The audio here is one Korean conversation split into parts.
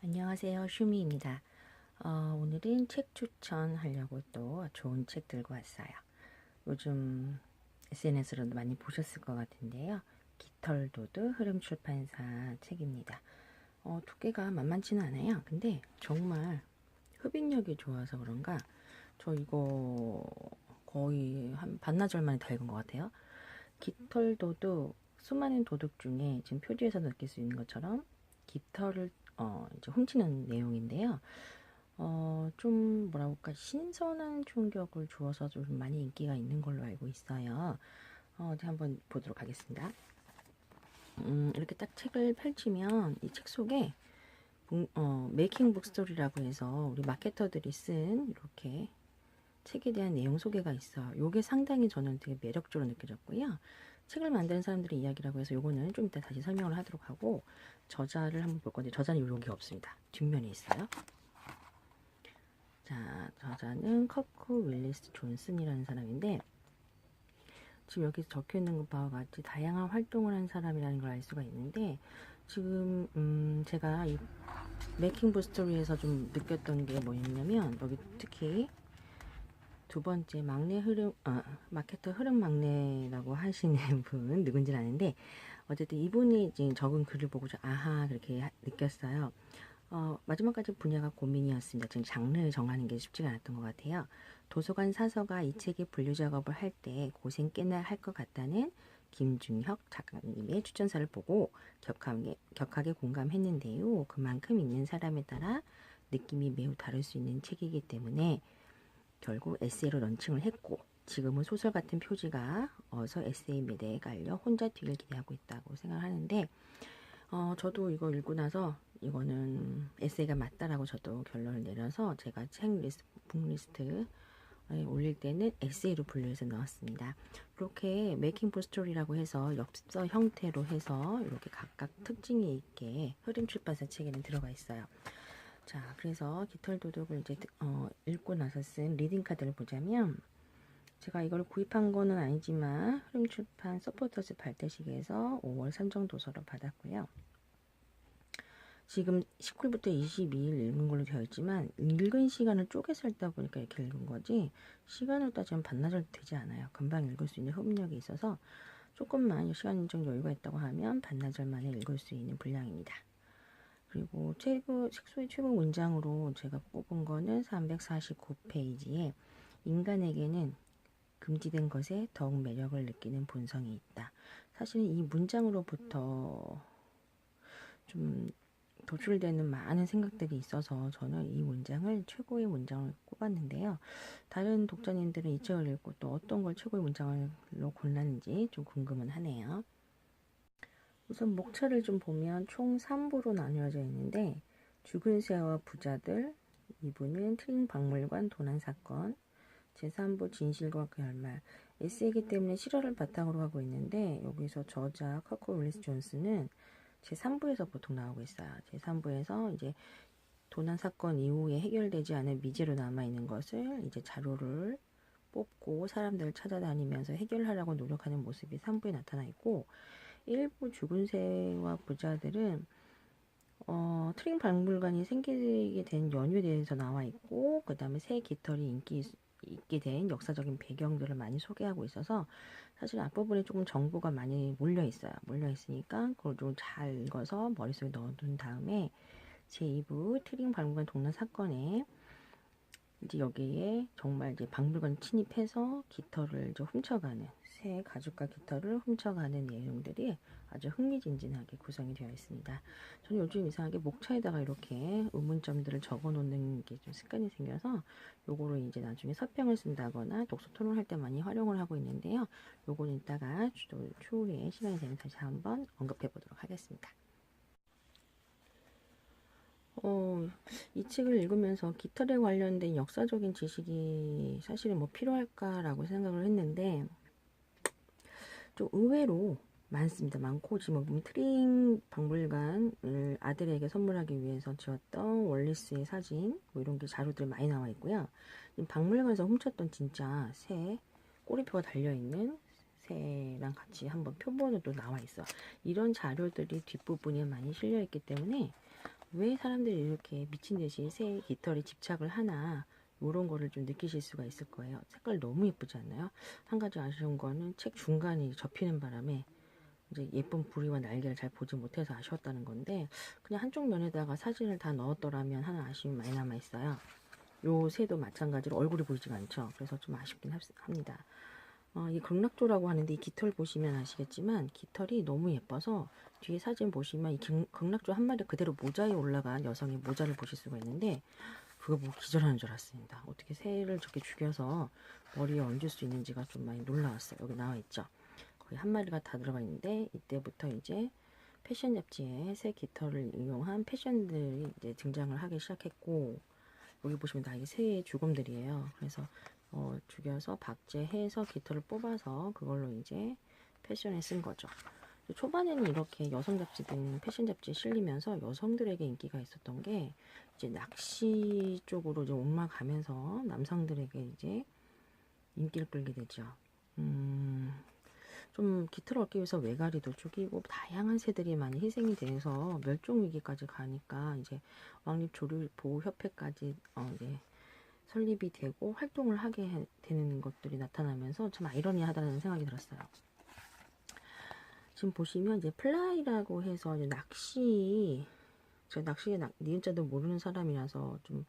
안녕하세요, 슈미입니다. 오늘은 책 추천하려고 또 좋은 책 들고 왔어요. 요즘 SNS로도 많이 보셨을 것 같은데요. 깃털도드 흐름출판사 책입니다. 두께가 만만치는 않아요. 근데 정말 흡입력이 좋아서 그런가 저 이거 거의 한 반나절 만에 다 읽은 것 같아요. 깃털도드, 수많은 도둑 중에 지금 표지에서 느낄 수 있는 것처럼 깃털을 이제 훔치는 내용인데요. 좀 뭐라 볼까 신선한 충격을 주어서 좀 많이 인기가 있는 걸로 알고 있어요. 한번 보도록 하겠습니다. 이렇게 딱 책을 펼치면 이 책 속에 메이킹 북스토리라고 해서 우리 마케터들이 쓴 이렇게 책에 대한 내용 소개가 있어요. 요게 상당히 저는 되게 매력적으로 느껴졌고요. 책을 만드는 사람들의 이야기라고 해서 요거는 좀 이따 다시 설명을 하도록 하고, 저자를 한번 볼 건데 저자는 여기 없습니다. 뒷면에 있어요. 자, 저자는 커크 윌리스 존슨이라는 사람인데, 지금 여기 적혀 있는 것 바와 같이 다양한 활동을 한 사람이라는 걸 알 수가 있는데, 지금 제가 이 메이킹 부스토리에서 좀 느꼈던 게 뭐였냐면, 여기 특히 두 번째 마케터 흐름 막내라고 하시는 분 누군지는 아는데, 어쨌든 이분이 지금 적은 글을 보고 아하 그렇게 느꼈어요. 마지막까지 분야가 고민이었습니다. 지금 장르를 정하는 게 쉽지가 않았던 것 같아요. 도서관 사서가 이 책의 분류 작업을 할 때 고생 꽤나 할 것 같다는 김중혁 작가님의 추천사를 보고 격하게 공감했는데요. 그만큼 읽는 사람에 따라 느낌이 매우 다를 수 있는 책이기 때문에 결국 에세이로 런칭을 했고, 지금은 소설 같은 표지가 어서 에세이 매대에 깔려 혼자 튀길 기대하고 있다고 생각하는데, 저도 이거 읽고 나서 이거는 에세이가 맞다라고 저도 결론을 내려서 제가 북리스트에 올릴 때는 에세이로 분류해서 넣었습니다. 이렇게 메이킹 포스토리라고 해서 엽서 형태로 해서 이렇게 각각 특징이 있게 흐름 출판사 책에는 들어가 있어요. 자, 그래서 깃털도둑을 이제 읽고 나서 쓴 리딩 카드를 보자면, 제가 이걸 구입한 거는 아니지만 흐름출판 서포터즈 발대식에서 5월 선정도서로 받았고요. 지금 19일부터 22일 읽은 걸로 되어 있지만 읽은 시간을 쪼개서 읽다 보니까 이렇게 읽은 거지, 시간을 따지면 반나절 되지 않아요. 금방 읽을 수 있는 흡력이 있어서 조금만 시간적 여유가 있다고 하면 반나절 만에 읽을 수 있는 분량입니다. 그리고 책소의 최고 문장으로 제가 뽑은 거는 349페이지에 인간에게는 금지된 것에 더욱 매력을 느끼는 본성이 있다. 사실은 이 문장으로부터 좀 도출되는 많은 생각들이 있어서 저는 이 문장을 최고의 문장을 꼽았는데요. 다른 독자님들은 이 책을 읽고 또 어떤 걸 최고의 문장으로 골랐는지 좀 궁금은 하네요. 우선 목차를 좀 보면 총 3부로 나뉘어져 있는데, 죽은 새와 부자들, 2부는 트림 박물관 도난사건, 제3부 진실과 결말. 에세이기 때문에 실화를 바탕으로 하고 있는데, 여기서 저자 커크 윌리스 존슨은 제3부에서 보통 나오고 있어요. 제3부에서 이제 도난사건 이후에 해결되지 않은 미제로 남아있는 것을 이제 자료를 뽑고 사람들을 찾아다니면서 해결하려고 노력하는 모습이 3부에 나타나 있고, 일부 죽은 새와 부자들은 트림 박물관이 생기게 된 연유에 대해서 나와 있고, 그 다음에 새 깃털이 인기 있게 된 역사적인 배경들을 많이 소개하고 있어서 사실 앞부분에 조금 정보가 많이 몰려 있어요. 몰려 있으니까 그걸 좀 잘 읽어서 머릿속에 넣어둔 다음에 제2부 트림 박물관 동란 사건에 이제 여기에 정말 이제 박물관 침입해서 깃털을 이제 훔쳐가는, 새 가죽과 깃털을 훔쳐가는 내용들이 아주 흥미진진하게 구성이 되어 있습니다. 저는 요즘 이상하게 목차에다가 이렇게 의문점들을 적어 놓는 게 좀 습관이 생겨서 요거를 이제 나중에 서평을 쓴다거나 독서 토론할 때 많이 활용을 하고 있는데요. 요거는 이따가 추후에 시간이 되면 다시 한번 언급해 보도록 하겠습니다. 이 책을 읽으면서 깃털에 관련된 역사적인 지식이 사실은 뭐 필요할까라고 생각을 했는데, 좀 의외로 많습니다. 많고, 지금 보면 트림 박물관을 아들에게 선물하기 위해서 지었던 월리스의 사진, 뭐 이런 게 자료들이 많이 나와 있고요. 박물관에서 훔쳤던 진짜 새, 꼬리표가 달려있는 새랑 같이 한번 표본으로 나와 있어. 이런 자료들이 뒷부분에 많이 실려 있기 때문에 왜 사람들이 이렇게 미친 듯이 새 깃털에 집착을 하나, 이런 거를 좀 느끼실 수가 있을 거예요. 색깔 너무 예쁘지 않나요? 한 가지 아쉬운 거는 책 중간이 접히는 바람에 이제 예쁜 부리와 날개를 잘 보지 못해서 아쉬웠다는 건데, 그냥 한쪽 면에다가 사진을 다 넣었더라면 하는 아쉬움이 많이 남아 있어요. 요 새도 마찬가지로 얼굴이 보이지가 않죠. 그래서 좀 아쉽긴 합니다. 이 극락조라고 하는데, 이 깃털 보시면 아시겠지만 깃털이 너무 예뻐서 뒤에 사진 보시면 이 극락조 한 마리 그대로 모자에 올라간 여성의 모자를 보실 수가 있는데, 그거 보고 기절하는 줄 알았습니다. 어떻게 새를 저렇게 죽여서 머리에 얹을 수 있는지가 좀 많이 놀라웠어요. 여기 나와 있죠. 거의 한 마리가 다 들어가 있는데, 이때부터 이제 패션 잡지에 새 깃털을 이용한 패션들이 이제 등장을 하기 시작했고, 여기 보시면 다 이게 새의 주검들이에요. 그래서 죽여서 박제해서 깃털을 뽑아서 그걸로 이제 패션에 쓴 거죠. 초반에는 이렇게 여성 잡지든 패션 잡지에 실리면서 여성들에게 인기가 있었던 게, 이제 낚시 쪽으로 이제 옮아가면서 남성들에게 이제 인기를 끌게 되죠. 좀 깃털을 얻기 위해서 외가리도 죽이고 다양한 새들이 많이 희생이 돼서 멸종 위기까지 가니까 이제 왕립 조류 보호 협회까지 이제 설립이 되고 활동을 하게 되는 것들이 나타나면서 참 아이러니하다는 생각이 들었어요. 지금 보시면 이제 플라이라고 해서 이제 제가 낚시에 니은자도 모르는 사람이라서 좀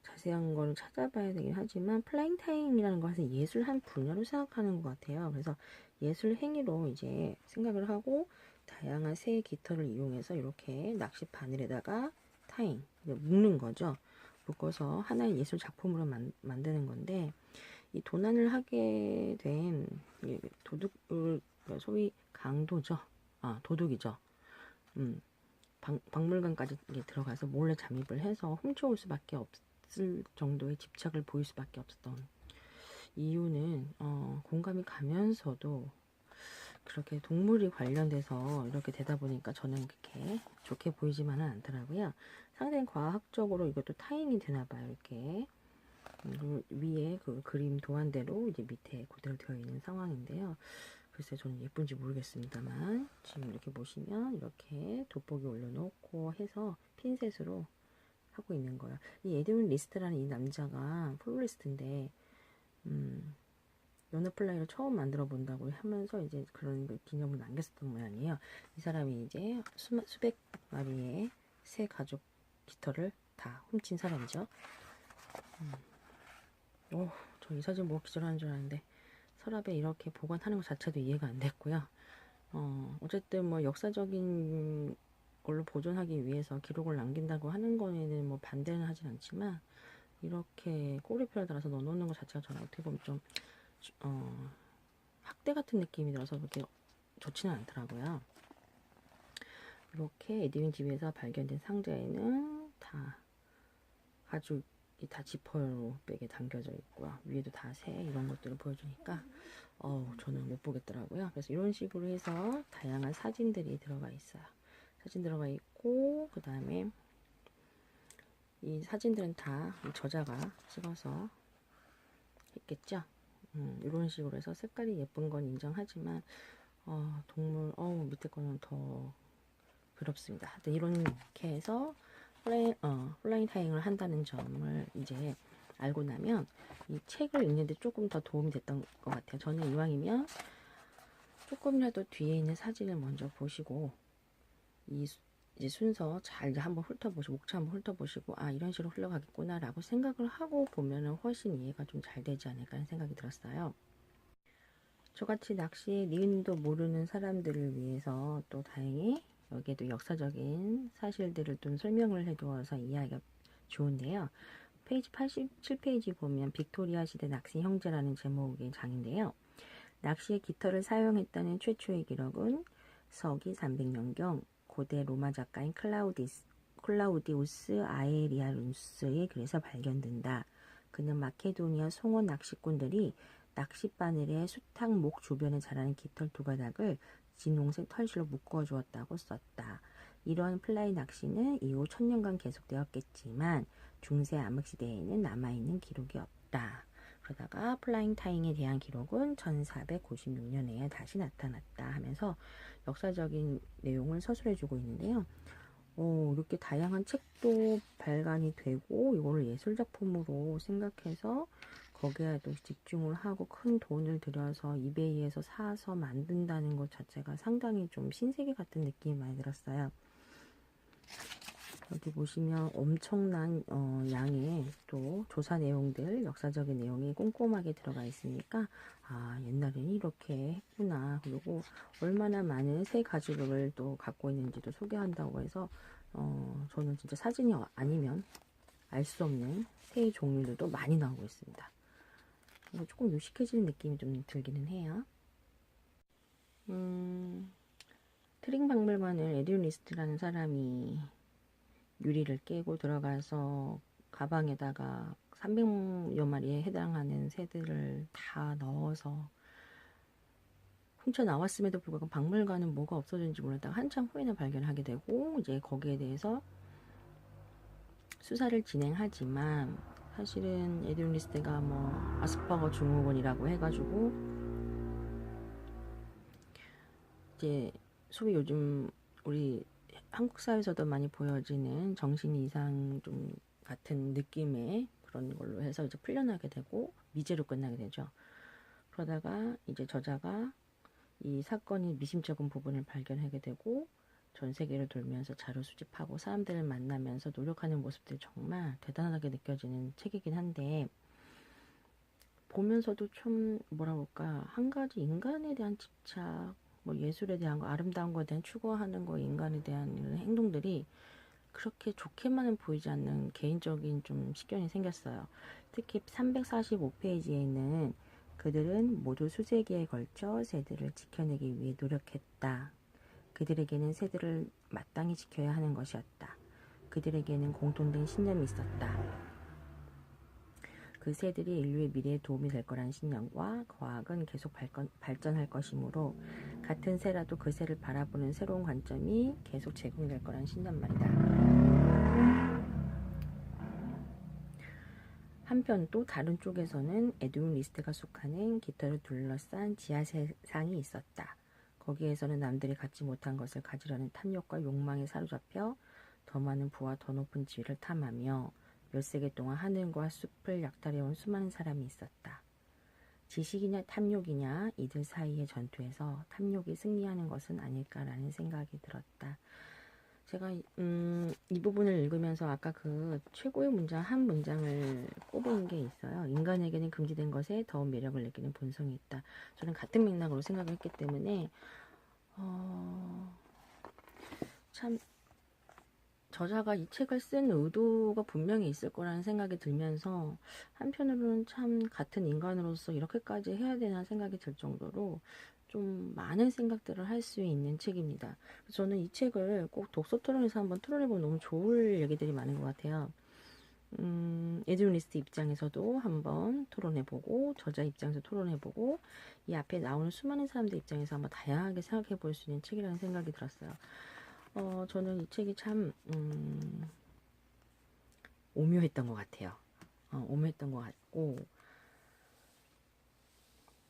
자세한 거를 찾아봐야 되긴 하지만, 플라잉 타임이라는 것은 예술 한 분야로 생각하는 것 같아요. 그래서 예술 행위로 이제 생각을 하고 다양한 새의 깃털을 이용해서 이렇게 낚시 바늘에다가 타임, 묶는 거죠. 묶어서 하나의 예술 작품으로 만드는 건데, 이 도난을 하게 된 도둑을, 소위 강도죠. 도둑이죠. 박물관까지 들어가서 몰래 잠입을 해서 훔쳐올 수밖에 없을 정도의 집착을 보일 수밖에 없었던 이유는, 공감이 가면서도 그렇게 동물이 관련돼서 이렇게 되다 보니까 저는 그렇게 좋게 보이지만은 않더라고요. 상당히 과학적으로 이것도 타인이 되나 봐요. 이렇게 위에 그 그림 도안대로 이제 밑에 그대로 되어 있는 상황인데요. 글쎄 저는 예쁜지 모르겠습니다만, 지금 이렇게 보시면 이렇게 돋보기 올려놓고 해서 핀셋으로 하고 있는 거예요. 이 에드윈 리스트라는 이 남자가 플로리스트인데, 연어플라이를 처음 만들어 본다고 하면서 이제 그런 기념을 남겼었던 모양이에요. 이 사람이 이제 수백 마리의 새 가죽 깃털을 다 훔친 사람이죠. 저 이 사진 보고 기절하는 줄 알았는데, 서랍에 이렇게 보관하는 것 자체도 이해가 안 됐고요. 어쨌든 뭐 역사적인 걸로 보존하기 위해서 기록을 남긴다고 하는 거에는 뭐 반대는 하진 않지만, 이렇게 꼬리표를 달아서 넣어놓는 것 자체가 저는 어떻게 보면 좀 학대 같은 느낌이 들어서 그렇게 좋지는 않더라고요. 이렇게 에드윈 집에서 발견된 상자에는 다 가죽이 다 지퍼로 백에 담겨져 있고요. 위에도 다 새 이런 것들을 보여주니까 저는 못 보겠더라고요. 그래서 이런 식으로 해서 다양한 사진들이 들어가 있어요. 사진 들어가 있고, 그 다음에 이 사진들은 다 저자가 찍어서 했겠죠. 이런 식으로 해서 색깔이 예쁜 건 인정하지만 동물 밑에 거는 더 괴롭습니다. 하여튼 이렇게 해서 플라잉 타임을 한다는 점을 이제 알고 나면 이 책을 읽는데 조금 더 도움이 됐던 것 같아요. 저는 이왕이면 조금이라도 뒤에 있는 사진을 먼저 보시고 이제 순서 잘 이제 한번 훑어보시고, 목차 한번 훑어보시고, 이런 식으로 흘러가겠구나 라고 생각을 하고 보면은 훨씬 이해가 좀 잘 되지 않을까 하는 생각이 들었어요. 저같이 낚시에 니은도 모르는 사람들을 위해서 또 다행히 여기에도 역사적인 사실들을 좀 설명을 해두어서 이해하기가 좋은데요. 페이지 87페이지 보면 빅토리아 시대 낚시 형제라는 제목의 장인데요. 낚시에 깃털을 사용했다는 최초의 기록은 서기 300년경 고대 로마 작가인 클라우디우스 아에리아누스의 글에서 발견된다. 그는 마케도니아 송원 낚시꾼들이 낚싯바늘에 수탉목 주변에 자라는 깃털 두 가닥을 진홍색 털실로 묶어주었다고 썼다. 이러한 플라이 낚시는 이후 1000년간 계속되었겠지만 중세 암흑시대에는 남아있는 기록이 없다. 그러다가 플라잉 타잉에 대한 기록은 1496년에 다시 나타났다 하면서 역사적인 내용을 서술해주고 있는데요. 이렇게 다양한 책도 발간이 되고 이거를 예술작품으로 생각해서 거기에 또 집중을 하고 큰 돈을 들여서 이베이에서 사서 만든다는 것 자체가 상당히 좀 신세계 같은 느낌이 많이 들었어요. 여기 보시면 엄청난 양의 또 조사 내용들, 역사적인 내용이 꼼꼼하게 들어가 있으니까 옛날에는 이렇게 했구나. 그리고 얼마나 많은 새 가죽을 또 갖고 있는지도 소개한다고 해서 저는 진짜 사진이 아니면 알 수 없는 새의 종류들도 많이 나오고 있습니다. 조금 유식해지는 느낌이 좀 들기는 해요. 트링 박물관을 에듀 리스트라는 사람이 유리를 깨고 들어가서 가방에다가 300여 마리에 해당하는 새들을 다 넣어서 훔쳐 나왔음에도 불구하고 박물관은 뭐가 없어졌는지 몰랐다가 한참 후에나 발견하게 되고 이제 거기에 대해서 수사를 진행하지만 사실은 에드윈 리스트가 뭐 아스퍼거 증후군이라고 해가지고 이제 소위 요즘 우리 한국 사회에서도 많이 보여지는 정신 이상 좀 같은 느낌의 그런 걸로 해서 이제 풀려나게 되고 미제로 끝나게 되죠. 그러다가 이제 저자가 이 사건이 미심쩍은 부분을 발견하게 되고 전 세계를 돌면서 자료 수집하고 사람들을 만나면서 노력하는 모습들이 정말 대단하게 느껴지는 책이긴 한데 보면서도 좀 뭐라 그럴까 한 가지 인간에 대한 집착 뭐 예술에 대한 거 아름다운 거에 대한 추구하는 거 인간에 대한 이런 행동들이 그렇게 좋게만은 보이지 않는 개인적인 좀 식견이 생겼어요. 특히 345페이지에 있는 그들은 모두 수세기에 걸쳐 새들을 지켜내기 위해 노력했다. 그들에게는 새들을 마땅히 지켜야 하는 것이었다. 그들에게는 공통된 신념이 있었다. 그 새들이 인류의 미래에 도움이 될 거라는 신념과 과학은 계속 발전할 것이므로 같은 새라도 그 새를 바라보는 새로운 관점이 계속 제공될 거라는 신념 말이다. 한편 또 다른 쪽에서는 에드윈 리스트가 속하는 깃털을 둘러싼 지하 세상이 있었다. 거기에서는 남들이 갖지 못한 것을 가지려는 탐욕과 욕망에 사로잡혀 더 많은 부와 더 높은 지위를 탐하며 몇 세기 동안 하늘과 숲을 약탈해온 수많은 사람이 있었다. 지식이냐 탐욕이냐 이들 사이의 전투에서 탐욕이 승리하는 것은 아닐까라는 생각이 들었다. 제가 이 부분을 읽으면서 아까 그 최고의 문장 한 문장을 꼽은 게 있어요. 인간에게는 금지된 것에 더 매력을 느끼는 본성이 있다. 저는 같은 맥락으로 생각을 했기 때문에 참 저자가 이 책을 쓴 의도가 분명히 있을 거라는 생각이 들면서 한편으로는 참 같은 인간으로서 이렇게까지 해야 되나 생각이 들 정도로 좀 많은 생각들을 할 수 있는 책입니다. 저는 이 책을 꼭 독서 토론에서 한번 토론해보면 너무 좋을 얘기들이 많은 것 같아요. 에드윈 리스트 입장에서도 한번 토론해보고 저자 입장에서 토론해보고 이 앞에 나오는 수많은 사람들 입장에서 한번 다양하게 생각해볼 수 있는 책이라는 생각이 들었어요. 저는 이 책이 참 오묘했던 것 같아요. 오묘했던 것 같고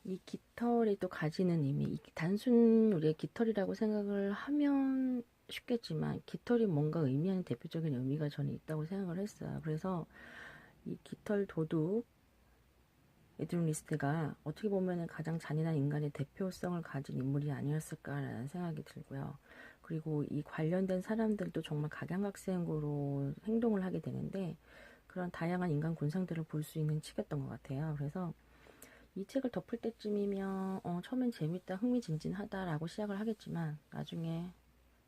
이 깃털이 또 가지는 의미, 단순 우리의 깃털이라고 생각을 하면 쉽겠지만 깃털이 뭔가 의미하는 대표적인 의미가 저는 있다고 생각을 했어요. 그래서 이 깃털 도둑 에드윈 리스트가 어떻게 보면 가장 잔인한 인간의 대표성을 가진 인물이 아니었을까라는 생각이 들고요. 그리고 이 관련된 사람들도 정말 각양각색으로 행동을 하게 되는데 그런 다양한 인간 군상들을 볼 수 있는 책이었던 것 같아요. 그래서 이 책을 덮을 때쯤이면 처음엔 재밌다, 흥미진진하다라고 시작을 하겠지만 나중에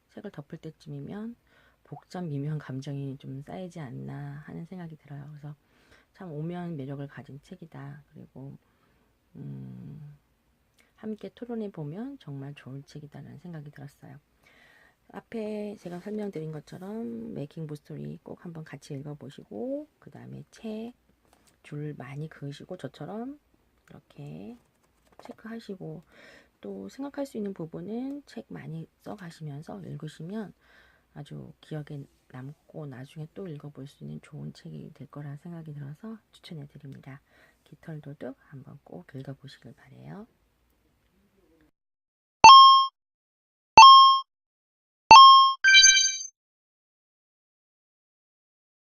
책을 덮을 때쯤이면 복잡 미묘한 감정이 좀 쌓이지 않나 하는 생각이 들어요. 그래서 참 오묘한 매력을 가진 책이다. 그리고 함께 토론해 보면 정말 좋은 책이다라는 생각이 들었어요. 앞에 제가 설명드린 것처럼 메이킹 보스토리 꼭 한번 같이 읽어보시고 그 다음에 책 줄 많이 그으시고 저처럼 이렇게 체크하시고 또 생각할 수 있는 부분은 책 많이 써가시면서 읽으시면 아주 기억에 남고 나중에 또 읽어볼 수 있는 좋은 책이 될 거라 생각이 들어서 추천해 드립니다. 깃털도둑 한번 꼭 읽어보시길 바래요.